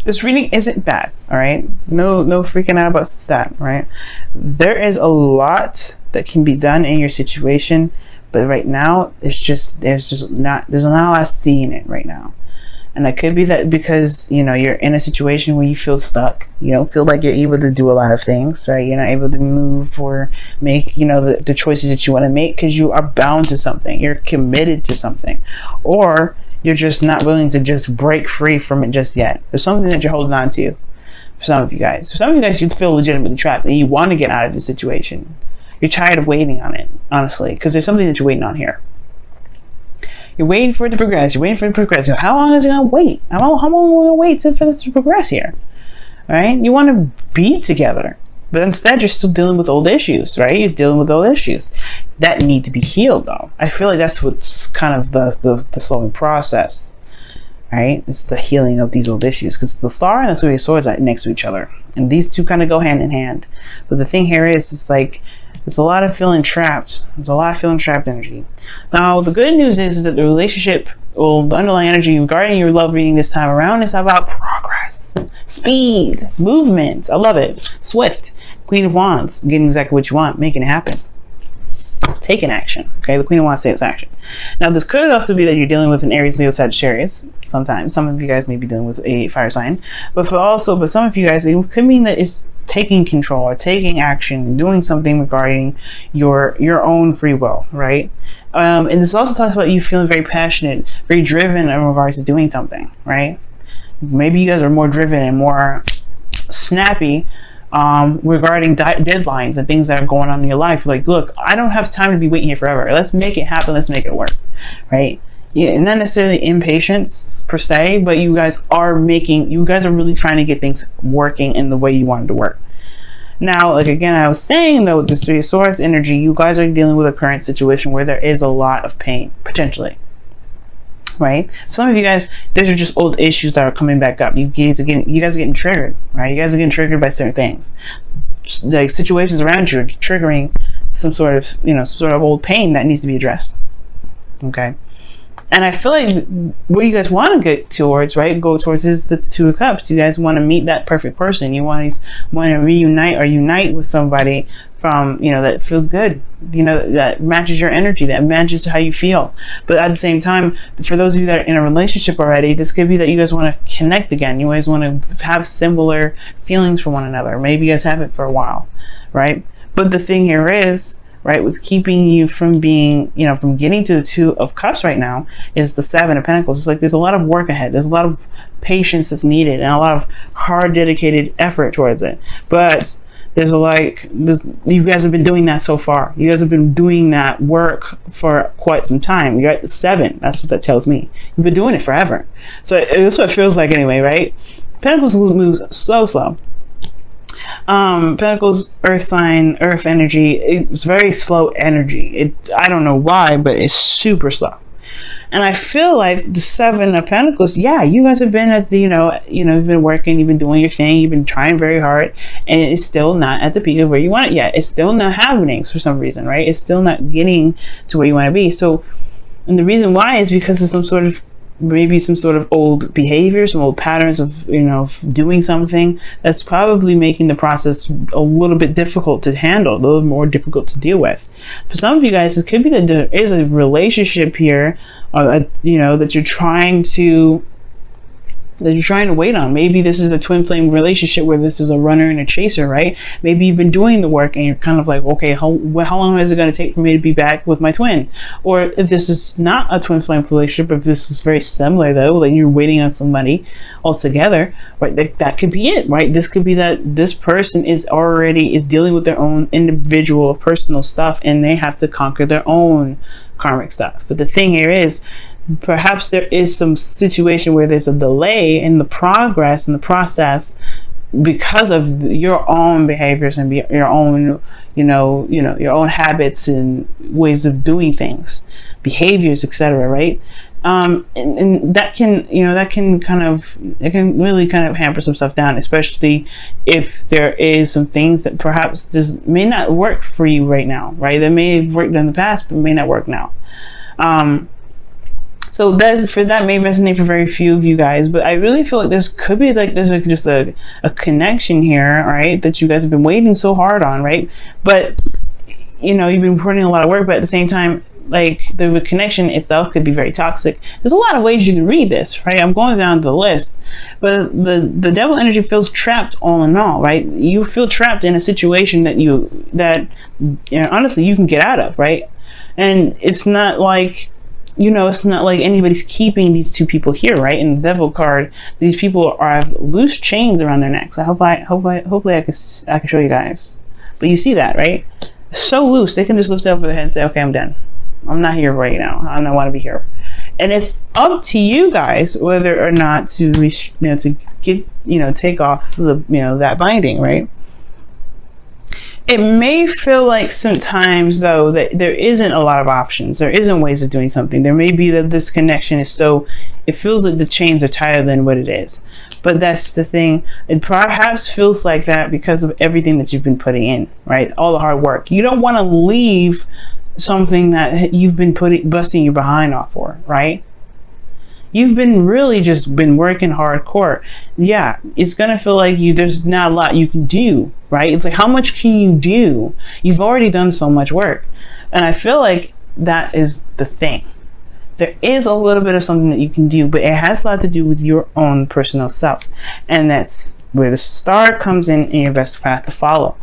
This reading isn't bad, all right? No freaking out about that, right? There is a lot that can be done in your situation, but right now there's not a lot of seeing it right now. And that could be that because, you know, you're in a situation where you feel stuck. You don't feel like you're able to do a lot of things, right? You're not able to move or make, you know, the choices that you want to make because you are bound to something. You're committed to something. Or you're just not willing to just break free from it just yet. There's something that you're holding on to for some of you guys. For some of you guys, you feel legitimately trapped and you want to get out of the situation. You're tired of waiting on it, honestly, because there's something that you're waiting on here. You're waiting for it to progress. You're waiting for it to progress. How long is it going to wait? How long are we going to wait for this to progress here? All right? You want to be together. But instead, you're still dealing with old issues, right? You're dealing with old issues that need to be healed, though. I feel like that's what's kind of the slowing process, right? It's the healing of these old issues. Because the Star and the Three of Swords are next to each other. And these two kind of go hand in hand. But the thing here is, it's like, there's a lot of feeling trapped. There's a lot of feeling trapped energy. Now, the good news is that the relationship, or the underlying energy regarding your love reading this time around is about progress, speed, movement. I love it. Swift. Queen of Wands, getting exactly what you want, making it happen. Taking action. Okay, the Queen of Wands takes action. Now, this could also be that you're dealing with an Aries, Leo, Sagittarius. Sometimes, some of you guys may be dealing with a fire sign, but some of you guys, it could mean that it's taking control or taking action, doing something regarding your own free will, right? And this also talks about you feeling very passionate, very driven in regards to doing something, right? Maybe you guys are more driven and more snappy regarding deadlines and things that are going on in your life. Like, look, I don't have time to be waiting here forever. Let's make it happen. Let's make it work, right? Yeah, not necessarily impatience per se, but you guys are really trying to get things working in the way you want it to work. Now, like again, I was saying though, with this Three of Swords energy, you guys are dealing with a current situation where there is a lot of pain, potentially. Right? Some of you guys, these are just old issues that are coming back up. You guys are getting triggered, right? You guys are getting triggered by certain things. Just like situations around you are triggering some sort of old pain that needs to be addressed. Okay? And I feel like what you guys want to get towards, right, go towards is the Two of Cups. You guys want to meet that perfect person. You want to reunite or unite with somebody from, you know, that feels good, you know, that matches your energy, that matches how you feel. But at the same time, for those of you that are in a relationship already, this could be that you guys want to connect again. You guys want to have similar feelings for one another. Maybe you guys have it for a while, right? But the thing here is, right, what's keeping you from being, you know, from getting to the Two of Cups right now is the Seven of Pentacles. It's like there's a lot of work ahead. There's a lot of patience that's needed and a lot of hard, dedicated effort towards it. But there's you guys have been doing that so far. You guys have been doing that work for quite some time. You got the Seven. That's what that tells me. You've been doing it forever. So that's what it feels like anyway, right? Pentacles moves so slow. Pentacles, earth sign, earth energy, it's very slow energy. I don't know why, but it's super slow. And I feel like the Seven of Pentacles, yeah, you guys have been at the, you've been working, you've been doing your thing, you've been trying very hard, and it's still not at the peak of where you want it yet. It's still not happening for some reason, right? It's still not getting to where you want to be. So, and the reason why is because of maybe some sort of old behavior, some old patterns of, doing something that's probably making the process a little bit difficult to handle, a little more difficult to deal with. For some of you guys, it could be that there is a relationship here, that you're trying to wait on. Maybe this is a twin flame relationship where this is a runner and a chaser, right? Maybe you've been doing the work and you're kind of like, okay, how long is it going to take for me to be back with my twin? Or if this is not a twin flame relationship, if this is very similar though, like you're waiting on somebody altogether, right? That could be it, right? This could be that this person is dealing with their own individual personal stuff and they have to conquer their own karmic stuff. But the thing here is, perhaps there is some situation where there's a delay in the progress and the process because of your own behaviors and your own, your own habits and ways of doing things, behaviors, etc. Right? And that can really kind of hamper some stuff down, especially if there is some things that perhaps this may not work for you right now, right? That may have worked in the past, but may not work now. So that may resonate for very few of you guys, but I really feel like there's like just a connection here, right? That you guys have been waiting so hard on, right? But you know, you've been putting in a lot of work, but at the same time, like the connection itself could be very toxic. There's a lot of ways you can read this, right? I'm going down the list, but the devil energy feels trapped all in all, right? You feel trapped in a situation that you know, honestly you can get out of, right? And it's not like, you know, it's not like anybody's keeping these two people here, right? In the devil card, these people have loose chains around their necks. Hopefully I can show you guys. But you see that, right? So loose, they can just lift it over their head and say, okay, I'm done. I'm not here right now. I don't want to be here. And it's up to you guys whether or not to, to get, take off the, that binding, right? It may feel like sometimes, though, that there isn't a lot of options. There isn't ways of doing something. There may be that this connection is so, it feels like the chains are tighter than what it is. But that's the thing. It perhaps feels like that because of everything that you've been putting in, right? All the hard work. You don't want to leave something that you've been busting your behind off for, right? You've been really just been working hardcore. Yeah, it's gonna feel like there's not a lot you can do, right? It's like, how much can you do? You've already done so much work. And I feel like that is the thing. There is a little bit of something that you can do, but it has a lot to do with your own personal self. And that's where the star comes in your best path to follow.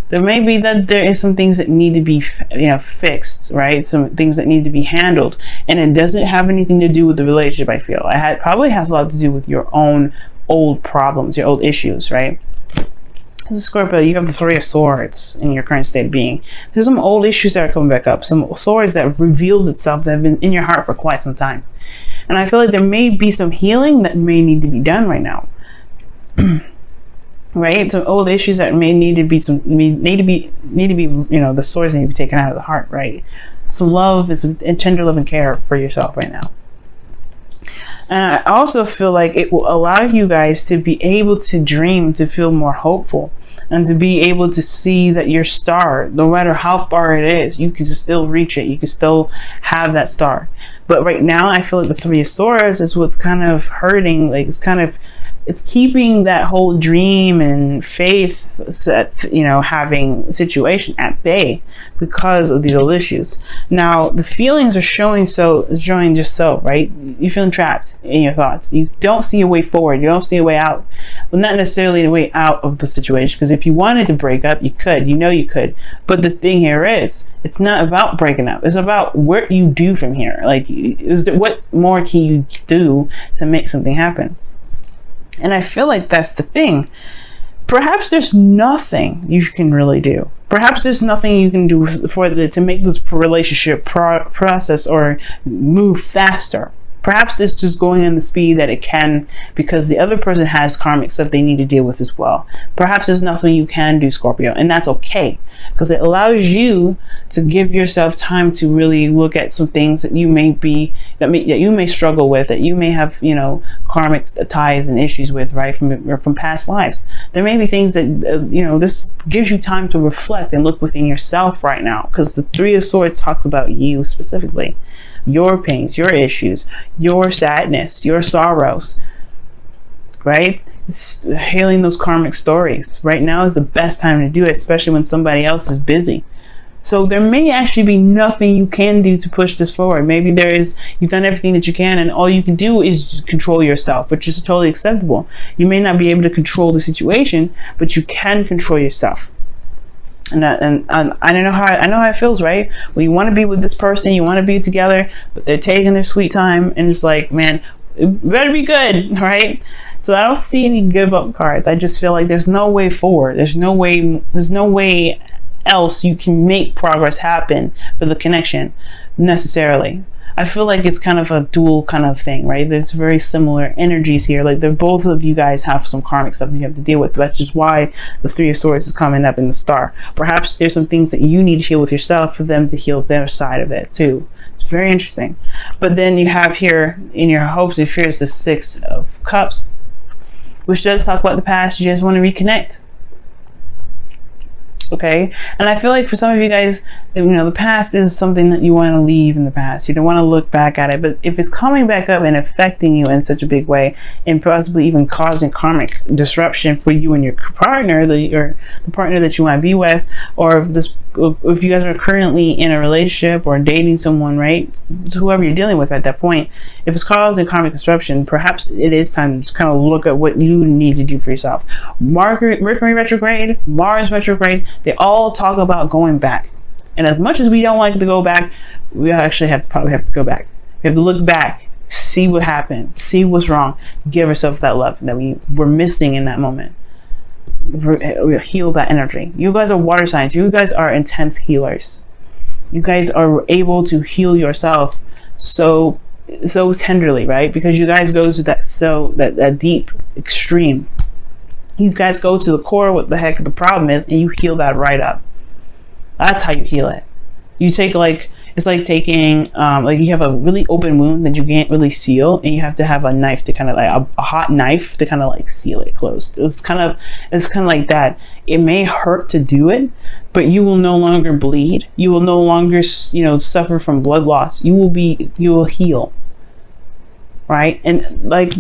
There may be that there is some things that need to be, fixed, right? Some things that need to be handled. And it doesn't have anything to do with the relationship, I feel. It probably has a lot to do with your own old problems, your old issues, right? As a Scorpio, you have the Three of Swords in your current state of being. There's some old issues that are coming back up. Some swords that have revealed itself that have been in your heart for quite some time. And I feel like there may be some healing that may need to be done right now. Right? Some old issues that may need to be the swords need to be taken out of the heart, right? So love is tender love and care for yourself right now. And I also feel like it will allow you guys to be able to dream, to feel more hopeful, and to be able to see that your star, no matter how far it is, you can still reach it. You can still have that star. But right now, I feel like the Three of Swords is what's kind of hurting. Like it's keeping that whole dream and faith set, having situation at bay because of these old issues. Now, the feelings are showing just so, right? You're feeling trapped in your thoughts. You don't see a way forward. You don't see a way out. Well, not necessarily a way out of the situation, because if you wanted to break up, you could. You could. But the thing here is, it's not about breaking up. It's about what you do from here. Like, what more can you do to make something happen? And I feel like that's the thing. Perhaps there's nothing you can really do. Perhaps there's nothing you can do to make this relationship process or move faster. Perhaps it's just going in the speed that it can because the other person has karmic stuff they need to deal with as well. Perhaps there's nothing you can do, Scorpio, and that's okay, because it allows you to give yourself time to really look at some things that you may struggle with, that you may have, karmic ties and issues with, right, from past lives. There may be things that, this gives you time to reflect and look within yourself right now, because the Three of Swords talks about you specifically. Your pains, your issues, your sadness, your sorrows, right? It's healing those karmic stories. Right now is the best time to do it, especially when somebody else is busy. So there may actually be nothing you can do to push this forward. Maybe you've done everything that you can, and all you can do is control yourself, which is totally acceptable. You may not be able to control the situation, but you can control yourself. And I know how it feels, right? Well, you want to be with this person, you want to be together, but they're taking their sweet time, and it's like, man, it better be good, right? So I don't see any give up cards. I just feel like there's no way forward. There's no way else you can make progress happen for the connection necessarily. I feel like it's kind of a dual kind of thing, right? There's very similar energies here. Like both of you guys have some karmic stuff that you have to deal with. That's just why the Three of Swords is coming up in the star. Perhaps there's some things that you need to heal with yourself for them to heal their side of it too. It's very interesting. But then you have here in your hopes and fears the Six of Cups, which does talk about the past. You just want to reconnect. Okay, and I feel like for some of you guys, You know, the past is something that you want to leave in the past. You don't want to look back at it. But if it's coming back up and affecting you in such a big way, and possibly even causing karmic disruption for you and your partner, the partner that you want to be with, or if you guys are currently in a relationship or dating someone, right? Whoever you're dealing with at that point, if it's causing karmic disruption, perhaps it is time to just kind of look at what you need to do for yourself. Mercury retrograde, Mars retrograde, they all talk about going back. And as much as we don't like to go back, we actually probably have to go back. We have to look back, see what happened, see what's wrong, give ourselves that love that we were missing in that moment. Heal that energy. You guys are water signs. You guys are intense healers. You guys are able to heal yourself so tenderly, right? Because you guys go to that deep extreme. You guys go to the core, what the heck the problem is, and you heal that right up. That's how you heal it. You take it's like taking you have a really open wound that you can't really seal, and you have to have a knife to kind of a hot knife to kind of seal it closed. It's kind of like that. It may hurt to do it, but you will no longer bleed. You will no longer suffer from blood loss. You will heal, right? And like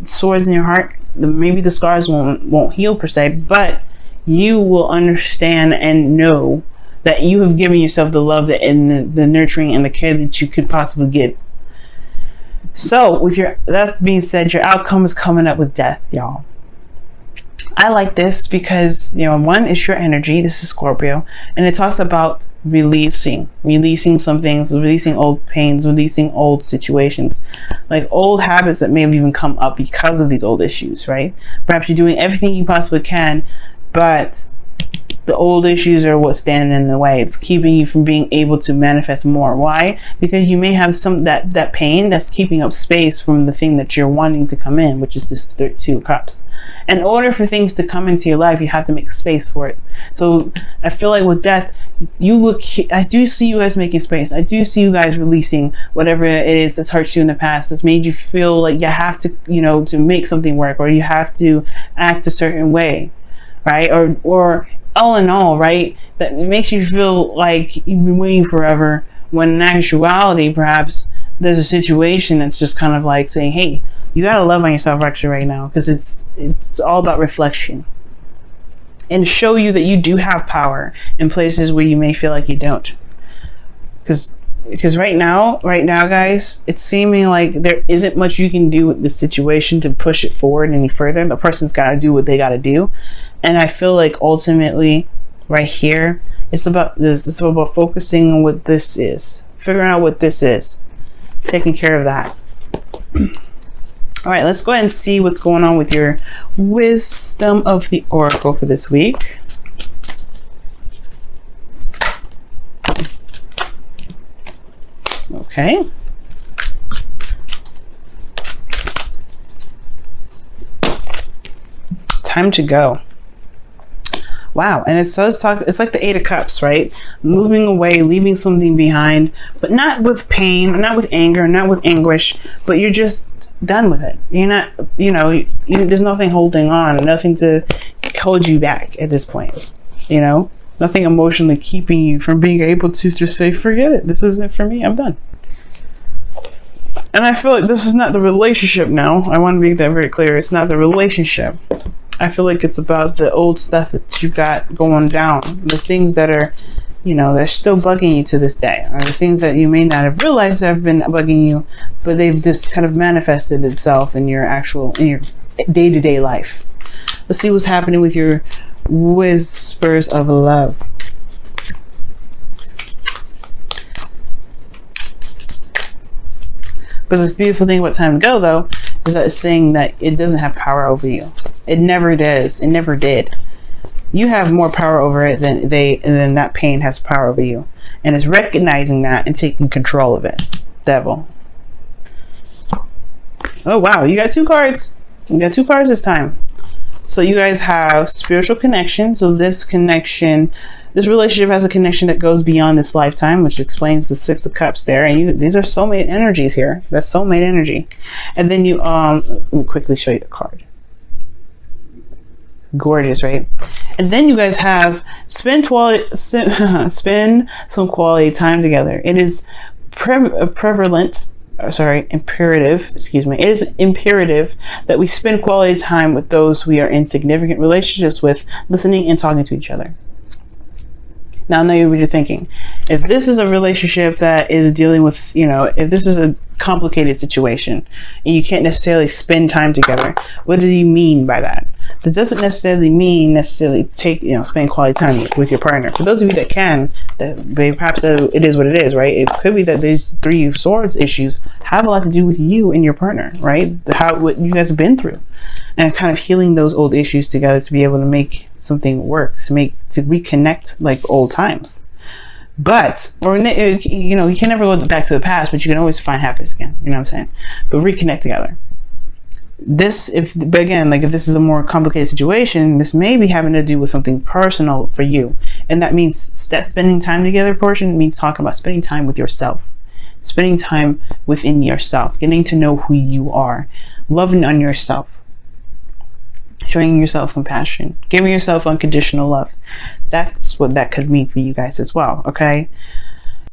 sores in your heart, maybe the scars won't heal per se, but you will understand and know that you have given yourself the love and the nurturing and the care that you could possibly give. So with that being said, your outcome is coming up with death, y'all. I like this because, one is your energy. This is Scorpio. And it talks about releasing some things, releasing old pains, releasing old situations, like old habits that may have even come up because of these old issues, right? Perhaps you're doing everything you possibly can, but the old issues are what's standing in the way. It's keeping you from being able to manifest more. Why? Because you may have that pain that's keeping up space from the thing that you're wanting to come in, which is this Two of Cups. In order for things to come into your life, you have to make space for it. So I feel like with death, I do see you guys making space. I do see you guys releasing whatever it is that's hurt you in the past, that's made you feel like you have to, to make something work, or you have to act a certain way, right? Or all in all, right, that makes you feel like you've been waiting forever, when in actuality, perhaps there's a situation that's just kind of like saying, hey, you gotta love on yourself actually right now, because it's all about reflection, and show you that you do have power in places where you may feel like you don't. Because right now, guys, it's seeming like there isn't much you can do with the situation to push it forward any further. The person's got to do what they got to do. And I feel like ultimately right here, it's about this. It's about focusing on what this is, figuring out what this is, taking care of that. All right, let's go ahead and see what's going on with your wisdom of the oracle for this week. Okay. Time to go. Wow. And it does talk, it's like the Eight of Cups, right? Moving away, leaving something behind, but not with pain, not with anger, not with anguish, but you're just done with it. You're not, there's nothing holding on, nothing to hold you back at this point, nothing emotionally keeping you from being able to just say, forget it. This isn't for me. I'm done. And I feel like this is not the relationship now. I want to make that very clear. It's not the relationship. I feel like it's about the old stuff that you got going down. The things that are, they're still bugging you to this day. Or the things that you may not have realized have been bugging you, but they've just kind of manifested itself in your day-to-day life. Let's see what's happening with your whispers of love. But the beautiful thing about time to go, though, is that it's saying that it doesn't have power over you. It never does. It never did. You have more power over it than that pain has power over you. And it's recognizing that and taking control of it. Devil. Oh, wow. You got two cards. You got two cards this time. So you guys have spiritual connection. So this relationship has a connection that goes beyond this lifetime, which explains the Six of Cups there. And these are soulmate energies here. That's soulmate energy. And then let me quickly show you the card. Gorgeous, right? And then you guys have spend some quality time together. It is imperative, excuse me. It is imperative that we spend quality time with those we are in significant relationships with, listening and talking to each other. Now I know what you're thinking. If this is a relationship that is dealing with, if this is a complicated situation and you can't necessarily spend time together, what do you mean by that? That doesn't necessarily mean spend quality time with your partner. For those of you that can, perhaps it is what it is, right? It could be that these 3 of Swords issues have a lot to do with you and your partner, right? What you guys have been through, and kind of healing those old issues together to be able to make something work, to reconnect like old times. But, you can never go back to the past, but you can always find happiness again. You know what I'm saying? But reconnect together. If this is a more complicated situation, this may be having to do with something personal for you. And that means that spending time together portion means talking about spending time with yourself. Spending time within yourself. Getting to know who you are. Loving on yourself. Showing yourself compassion. Giving yourself unconditional love. That's what that could mean for you guys as well, okay?